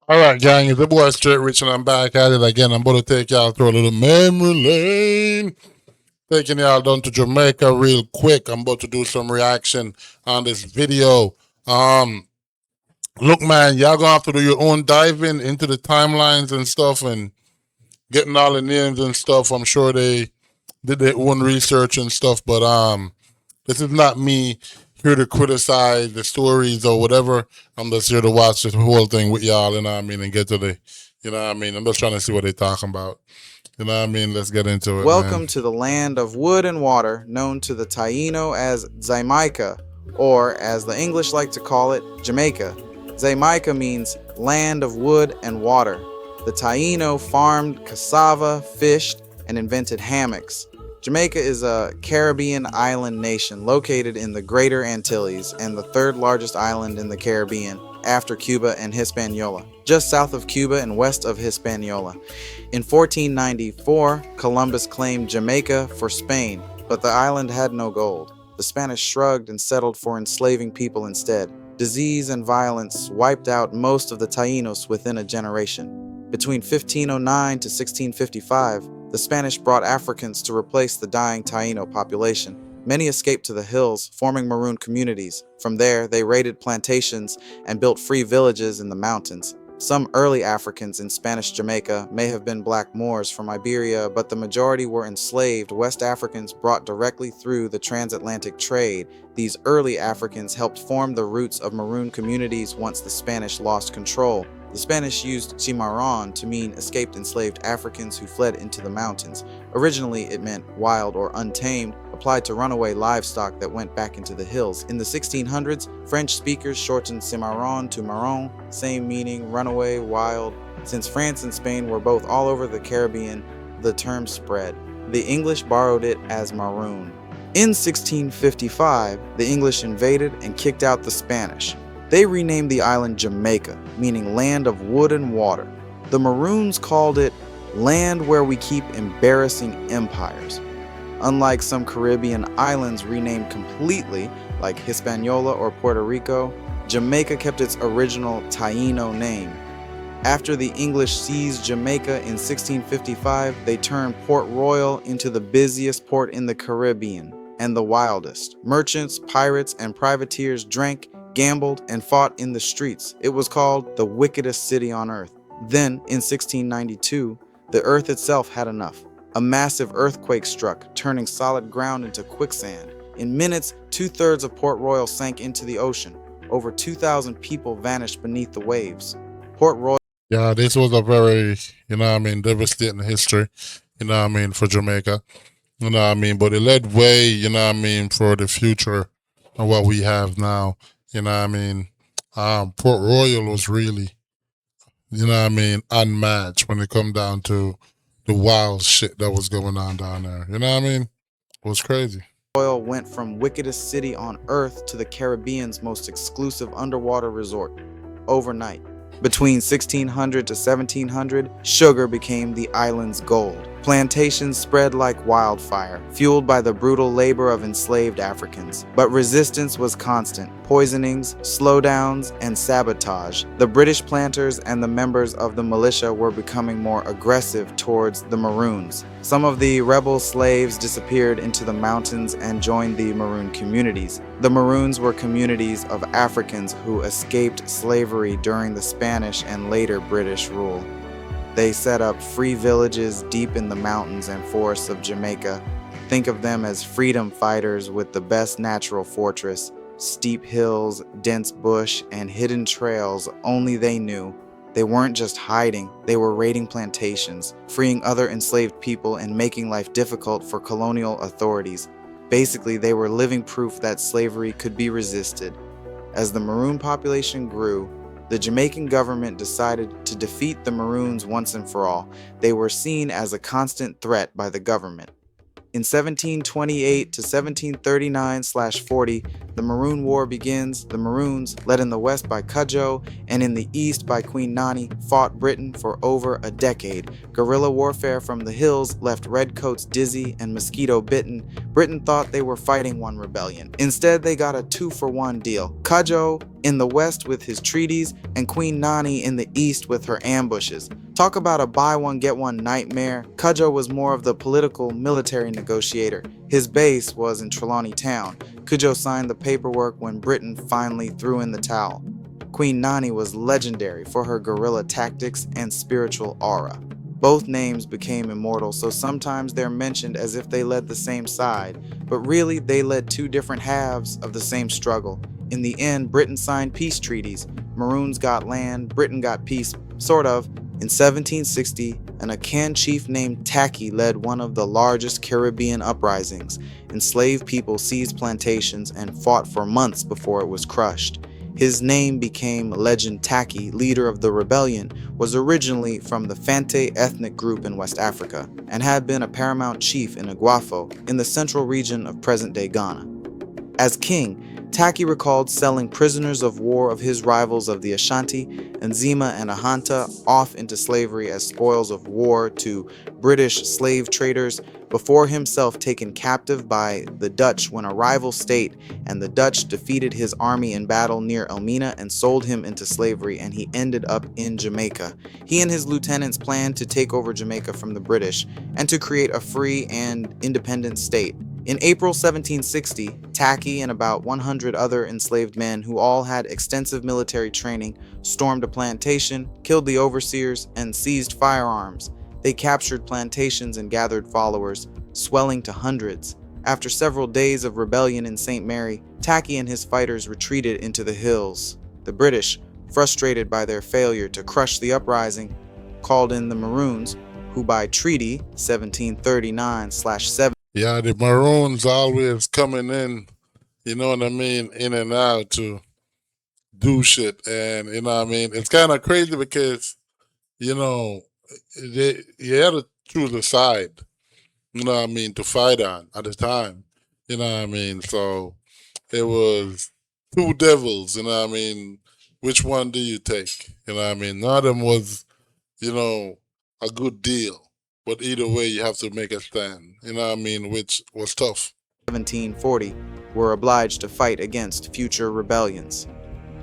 All right, gang, it's the boy Straight Rich, and I'm back at it again. I'm going to take y'all through a little memory lane. Taking y'all down to Jamaica real quick. I'm about to do some reaction on this video. Um, Look, man, y'all gonna have to do your own diving into the timelines and stuff, and getting all the names and stuff. I'm sure they did their own research and stuff, but this is not me here to criticize the stories or whatever. I'm just here to watch this whole thing with y'all, you know what I mean, and get to the, you know what I mean. I'm just trying to see what they're talking about. You know what I mean? Let's get into it, man. Welcome to the land of wood and water, known to the Taino as Jamaica, or as the English like to call it, Jamaica. Jamaica means land of wood and water. The Taino farmed cassava, fished, and invented hammocks. Jamaica is a Caribbean island nation located in the Greater Antilles and the third largest island in the Caribbean after Cuba and Hispaniola, just south of Cuba and west of Hispaniola. In 1494, Columbus claimed Jamaica for Spain, but the island had no gold. The Spanish shrugged and settled for enslaving people instead. Disease and violence wiped out most of the Taínos within a generation. Between 1509 to 1655, the Spanish brought Africans to replace the dying Taíno population. Many escaped to the hills, forming Maroon communities. From there, they raided plantations and built free villages in the mountains. Some early Africans in Spanish Jamaica may have been black Moors from Iberia, but the majority were enslaved West Africans brought directly through the transatlantic trade. These early Africans helped form the roots of Maroon communities once the Spanish lost control. The Spanish used cimarron to mean escaped enslaved Africans who fled into the mountains. Originally, it meant wild or untamed, applied to runaway livestock that went back into the hills. In the 1600s, French speakers shortened cimarron to marron, same meaning, runaway, wild. Since France and Spain were both all over the Caribbean, the term spread. The English borrowed it as maroon. In 1655, the English invaded and kicked out the Spanish. They renamed the island Jamaica, meaning land of wood and water. The Maroons called it land where we keep embarrassing empires. Unlike some Caribbean islands renamed completely, like Hispaniola or Puerto Rico, Jamaica kept its original Taino name. After the English seized Jamaica in 1655, they turned Port Royal into the busiest port in the Caribbean and the wildest. Merchants, pirates, and privateers drank, gambled, and fought in the streets. It was called the wickedest city on earth. Then, in 1692, the earth itself had enough. A massive earthquake struck, turning solid ground into quicksand. In minutes, 2/3 of Port Royal sank into the ocean. Over 2,000 people vanished beneath the waves. Port Royal. Yeah, this was a very, you know what I mean, devastating history, you know what I mean, for Jamaica. You know what I mean? But it led way, you know what I mean, for the future of what we have now. You know what I mean? Port Royal was really, you know what I mean, unmatched when it come down to the wild shit that was going on down there. You know what I mean? It was crazy. Royal went from wickedest city on earth to the Caribbean's most exclusive underwater resort overnight. Between 1600 to 1700, sugar became the island's gold. Plantations spread like wildfire, fueled by the brutal labor of enslaved Africans. But resistance was constant. Poisonings, slowdowns, and sabotage. The British planters and the members of the militia were becoming more aggressive towards the Maroons. Some of the rebel slaves disappeared into the mountains and joined the Maroon communities. The Maroons were communities of Africans who escaped slavery during the Spanish and later British rule. They set up free villages deep in the mountains and forests of Jamaica. Think of them as freedom fighters with the best natural fortress, steep hills, dense bush, and hidden trails only they knew. They weren't just hiding, they were raiding plantations, freeing other enslaved people and making life difficult for colonial authorities. Basically, they were living proof that slavery could be resisted. As the Maroon population grew, the Jamaican government decided to defeat the Maroons once and for all. They were seen as a constant threat by the government. In 1728 to 1739/40, the Maroon War begins. The Maroons, led in the west by Cudjoe and in the east by Queen Nani, fought Britain for over a decade. Guerrilla warfare from the hills left redcoats dizzy and mosquito-bitten. Britain thought they were fighting one rebellion. Instead, they got a 2-for-1 deal. Cudjoe in the west with his treaties, and Queen Nani in the east with her ambushes. Talk about a buy one get one nightmare. Cudjoe was more of the political military negotiator. His base was in Trelawney Town. Cudjoe signed the paperwork when Britain finally threw in the towel. Queen Nani was legendary for her guerrilla tactics and spiritual aura. Both names became immortal, so sometimes they're mentioned as if they led the same side, but really they led two different halves of the same struggle. In the end, Britain signed peace treaties. Maroons got land, Britain got peace, sort of. In 1760, an Akan chief named Tacky led one of the largest Caribbean uprisings. Enslaved people seized plantations and fought for months before it was crushed. His name became Legend Tacky, leader of the rebellion, was originally from the Fante ethnic group in West Africa, and had been a paramount chief in Iguafo, in the central region of present-day Ghana. As king, Tacky recalled selling prisoners of war of his rivals of the Ashanti, Nzima and Ahanta off into slavery as spoils of war to British slave traders, before himself taken captive by the Dutch when a rival state, and the Dutch defeated his army in battle near Elmina and sold him into slavery, and he ended up in Jamaica. He and his lieutenants planned to take over Jamaica from the British and to create a free and independent state. In April 1760, Tacky and about 100 other enslaved men who all had extensive military training stormed a plantation, killed the overseers, and seized firearms. They captured plantations and gathered followers, swelling to hundreds. After several days of rebellion in St. Mary, Tacky and his fighters retreated into the hills. The British, frustrated by their failure to crush the uprising, called in the Maroons, who by treaty 1739/7 Yeah, the Maroons always coming in, you know what I mean, in and out to do shit. And, you know what I mean, it's kind of crazy because, you know, you had to choose a side, you know what I mean, to fight on at the time, you know what I mean. So it was two devils, you know what I mean. Which one do you take? You know what I mean. None of them was, you know, a good deal. But either way, you have to make a stand, you know what I mean, which was tough. 1740 were obliged to fight against future rebellions.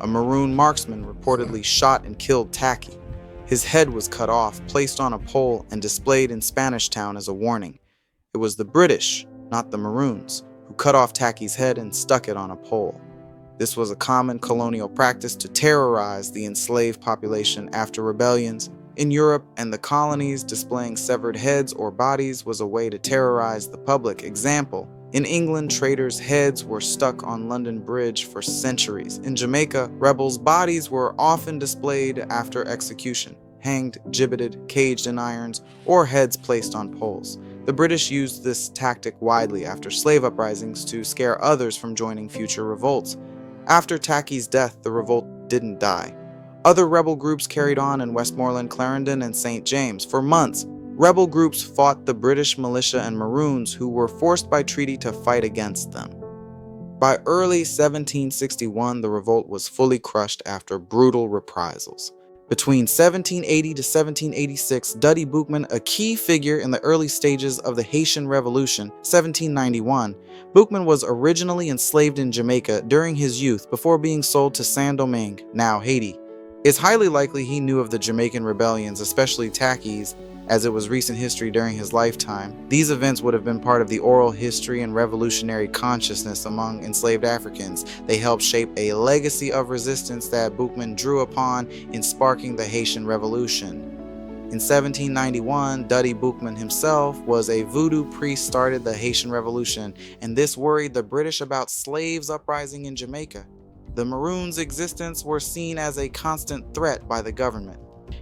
A Maroon marksman reportedly shot and killed Tacky. His head was cut off, placed on a pole, and displayed in Spanish Town as a warning. It was the British, not the Maroons, who cut off Tacky's head and stuck it on a pole. This was a common colonial practice to terrorize the enslaved population after rebellions. In Europe and the colonies, displaying severed heads or bodies was a way to terrorize the public. Example, in England, traitors' heads were stuck on London Bridge for centuries. In Jamaica, rebels' bodies were often displayed after execution, hanged, gibbeted, caged in irons, or heads placed on poles. The British used this tactic widely after slave uprisings to scare others from joining future revolts. After Tacky's death, the revolt didn't die. Other rebel groups carried on in Westmoreland, Clarendon, and St. James. For months, rebel groups fought the British militia and Maroons, who were forced by treaty to fight against them. By early 1761, the revolt was fully crushed after brutal reprisals. Between 1780 to 1786, Duddy Boukman, a key figure in the early stages of the Haitian Revolution, 1791, Boukman was originally enslaved in Jamaica during his youth before being sold to Saint-Domingue, now Haiti. It's highly likely he knew of the Jamaican rebellions, especially Tacky's, as it was recent history during his lifetime. These events would have been part of the oral history and revolutionary consciousness among enslaved Africans. They helped shape a legacy of resistance that Boukman drew upon in sparking the Haitian Revolution. In 1791, Duddy Boukman himself was a voodoo priest started the Haitian Revolution, and this worried the British about slaves uprising in Jamaica. The Maroons' existence were seen as a constant threat by the government.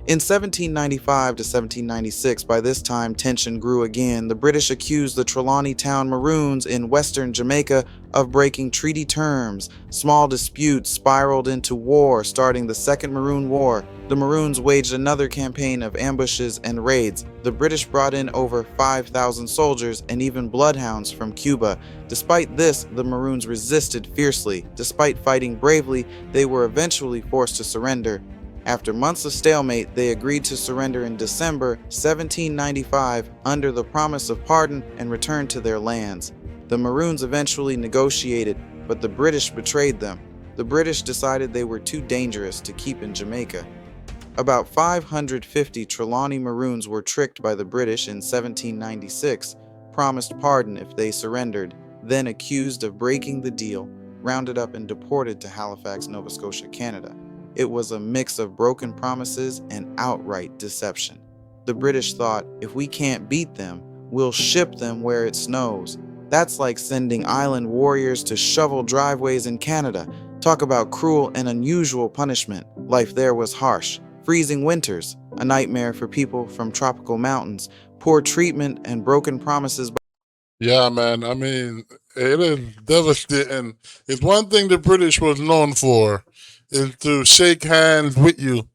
In 1795 to 1796, by this time tension grew again. The British accused the Trelawney Town Maroons in western Jamaica of breaking treaty terms. Small disputes spiraled into war, starting the Second Maroon War. The Maroons waged another campaign of ambushes and raids. The British brought in over 5,000 soldiers and even bloodhounds from Cuba. Despite this, the Maroons resisted fiercely. Despite fighting bravely, they were eventually forced to surrender. After months of stalemate, they agreed to surrender in December 1795 under the promise of pardon and return to their lands. The Maroons eventually negotiated, but the British betrayed them. The British decided they were too dangerous to keep in Jamaica. About 550 Trelawney Maroons were tricked by the British in 1796, promised pardon if they surrendered, then accused of breaking the deal, rounded up and deported to Halifax, Nova Scotia, Canada. It was a mix of broken promises and outright deception. The British thought, if we can't beat them, we'll ship them where it snows. That's like sending island warriors to shovel driveways in Canada. Talk about cruel and unusual punishment. Life there was harsh. Freezing winters, a nightmare for people from tropical mountains. Poor treatment and broken promises. Yeah, man. I mean, it is devastating. It's one thing the British was known for is to shake hands with you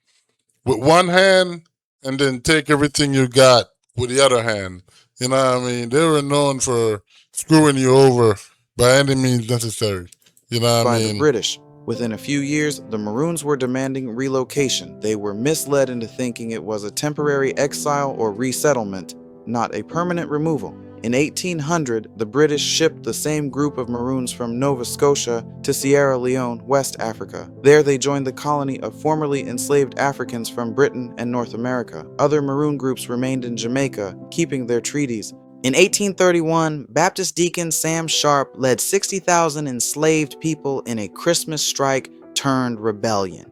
with one hand and then take everything you got with the other hand. You know what I mean? They were known for screwing you over by any means necessary. You know what I By the mean? British. Within a few years, the Maroons were demanding relocation. They were misled into thinking it was a temporary exile or resettlement, not a permanent removal. In 1800, the British shipped the same group of Maroons from Nova Scotia to Sierra Leone, West Africa. There they joined the colony of formerly enslaved Africans from Britain and North America. Other Maroon groups remained in Jamaica, keeping their treaties. In 1831, Baptist deacon Sam Sharp led 60,000 enslaved people in a Christmas strike turned rebellion.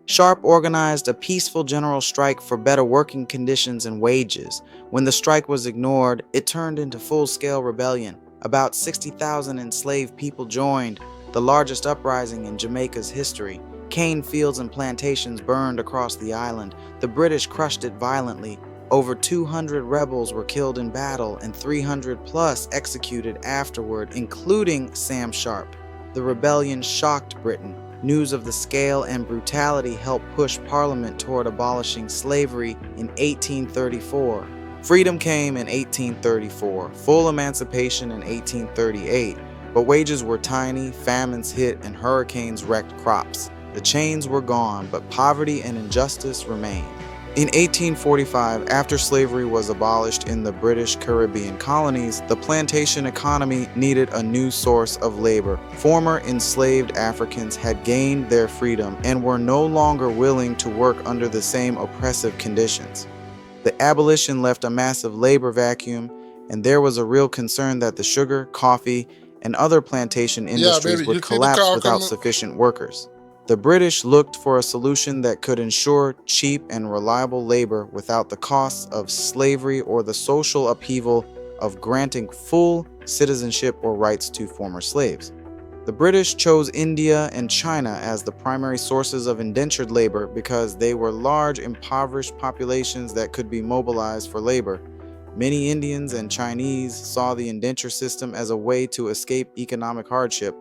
Sharp organized a peaceful general strike for better working conditions and wages. When the strike was ignored, it turned into full-scale rebellion. About 60,000 enslaved people joined, the largest uprising in Jamaica's history. Cane fields and plantations burned across the island. The British crushed it violently. Over 200 rebels were killed in battle and 300 plus executed afterward, including Sam Sharp. The rebellion shocked Britain. News of the scale and brutality helped push Parliament toward abolishing slavery in 1834. Freedom came in 1834, full emancipation in 1838, but wages were tiny, famines hit, and hurricanes wrecked crops. The chains were gone, but poverty and injustice remained. In 1845, after slavery was abolished in the British Caribbean colonies, the plantation economy needed a new source of labor. Former enslaved Africans had gained their freedom and were no longer willing to work under the same oppressive conditions. The abolition left a massive labor vacuum, and there was a real concern that the sugar, coffee, and other plantation Yeah, industries baby. You would see the collapse car without coming? sufficient workers. The British looked for a solution that could ensure cheap and reliable labor without the costs of slavery or the social upheaval of granting full citizenship or rights to former slaves. The British chose India and China as the primary sources of indentured labor because they were large, impoverished populations that could be mobilized for labor. Many Indians and Chinese saw the indenture system as a way to escape economic hardship.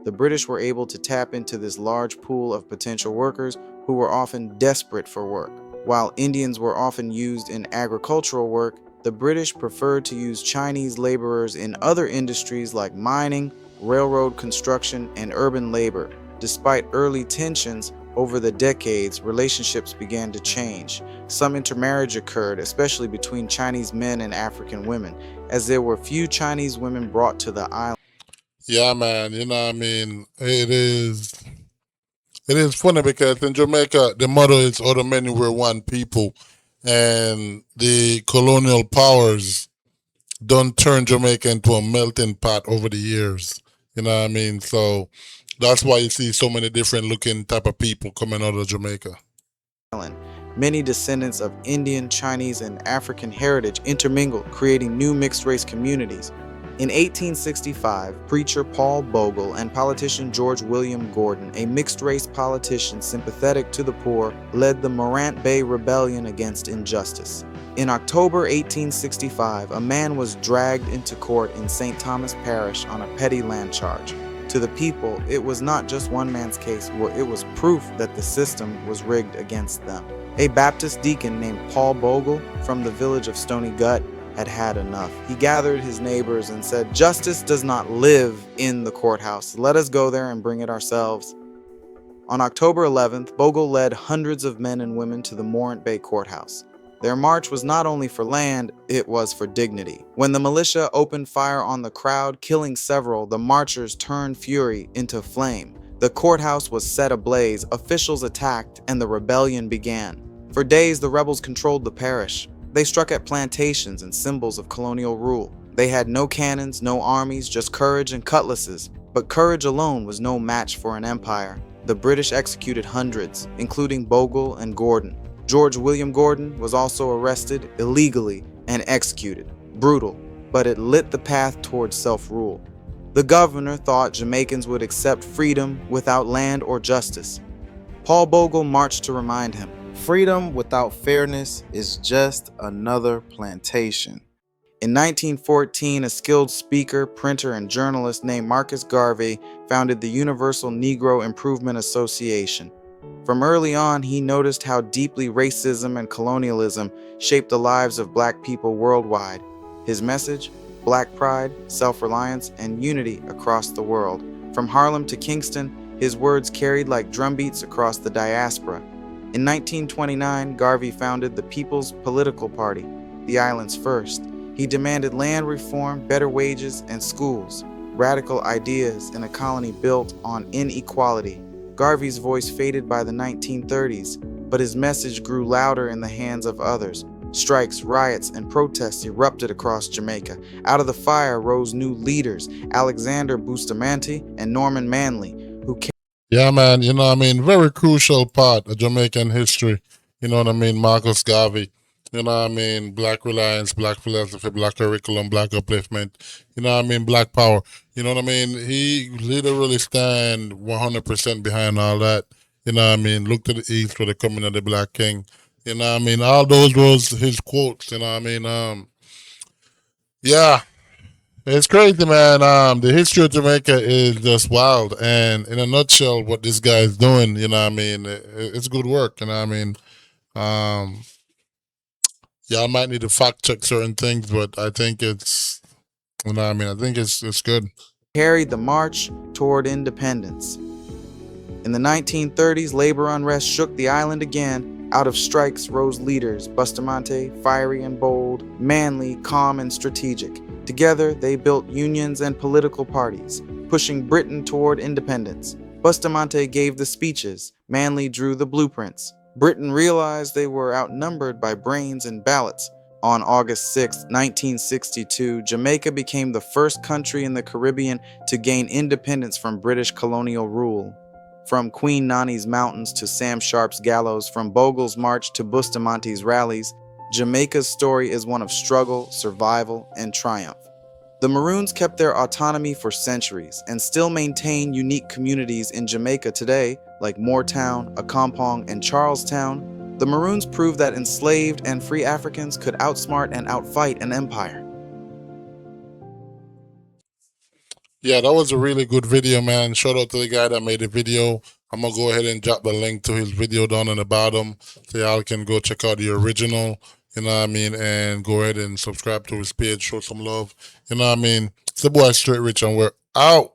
The British were able to tap into this large pool of potential workers who were often desperate for work. While Indians were often used in agricultural work, the British preferred to use Chinese laborers in other industries like mining, railroad construction, and urban labor. Despite early tensions, over the decades, relationships began to change. Some intermarriage occurred, especially between Chinese men and African women, as there were few Chinese women brought to the island. Yeah, man. You know what I mean? It is funny because in Jamaica the motto is "All the many were one people," and the colonial powers don't turn Jamaica into a melting pot over the years. You know what I mean? So that's why you see so many different looking type of people coming out of Jamaica. Many descendants of Indian, Chinese, and African heritage intermingled, creating new mixed-race communities. In 1865, preacher Paul Bogle and politician George William Gordon, a mixed-race politician sympathetic to the poor, led the Morant Bay Rebellion against injustice. In October 1865, a man was dragged into court in St. Thomas Parish on a petty land charge. To the people, it was not just one man's case, it was proof that the system was rigged against them. A Baptist deacon named Paul Bogle from the village of Stony Gut had had enough. He gathered his neighbors and said, "Justice does not live in the courthouse. Let us go there and bring it ourselves." On October 11th, Bogle led hundreds of men and women to the Morant Bay Courthouse. Their march was not only for land, it was for dignity. When the militia opened fire on the crowd, killing several, the marchers turned fury into flame. The courthouse was set ablaze, officials attacked, and the rebellion began. For days, the rebels controlled the parish. They struck at plantations and symbols of colonial rule. They had no cannons, no armies, just courage and cutlasses. But courage alone was no match for an empire. The British executed hundreds, including Bogle and Gordon. George William Gordon was also arrested illegally and executed. Brutal, but it lit the path towards self-rule. The governor thought Jamaicans would accept freedom without land or justice. Paul Bogle marched to remind him, "Freedom without fairness is just another plantation." In 1914, a skilled speaker, printer, and journalist named Marcus Garvey founded the Universal Negro Improvement Association. From early on, he noticed how deeply racism and colonialism shaped the lives of Black people worldwide. His message? Black pride, self-reliance, and unity across the world. From Harlem to Kingston, his words carried like drumbeats across the diaspora. In 1929, Garvey founded the People's Political Party, the island's first. He demanded land reform, better wages, and schools, radical ideas in a colony built on inequality. Garvey's voice faded by the 1930s, but his message grew louder in the hands of others. Strikes, riots, and protests erupted across Jamaica. Out of the fire rose new leaders, Alexander Bustamante and Norman Manley, who Yeah, man, you know what I mean? Very crucial part of Jamaican history. You know what I mean? Marcus Garvey. You know what I mean? Black reliance, black philosophy, black curriculum, black upliftment. You know what I mean? Black power. You know what I mean? He literally stand 100% behind all that. You know what I mean? Look to the east for the coming of the black king. You know what I mean? All those was his quotes. You know what I mean? Yeah, it's crazy, man. The history of Jamaica is just wild, and in a nutshell, what this guy is doing, you know what I mean? It's good work. You know what I mean? Um, Y'all might need to fact check certain things, but I think it's, you know what I mean? I think it's good. carried the march toward independence. In the 1930s, labor unrest shook the island again. Out of strikes rose leaders, Bustamante, fiery and bold, Manley, calm and strategic. Together, they built unions and political parties, pushing Britain toward independence. Bustamante gave the speeches, Manley drew the blueprints. Britain realized they were outnumbered by brains and ballots. On August 6, 1962, Jamaica became the first country in the Caribbean to gain independence from British colonial rule. From Queen Nani's mountains to Sam Sharp's gallows, from Bogle's march to Bustamante's rallies, Jamaica's story is one of struggle, survival, and triumph. The Maroons kept their autonomy for centuries and still maintain unique communities in Jamaica today, like Moortown, Accompong, and Charlestown. The Maroons proved that enslaved and free Africans could outsmart and outfight an empire. Yeah, that was a really good video, man. Shout out to the guy that made the video. I'm gonna go ahead and drop the link to his video down in the bottom so y'all can go check out the original. You know what I mean? And go ahead and subscribe to his page, show some love. You know what I mean? It's the boy Straight Rich, and we're out.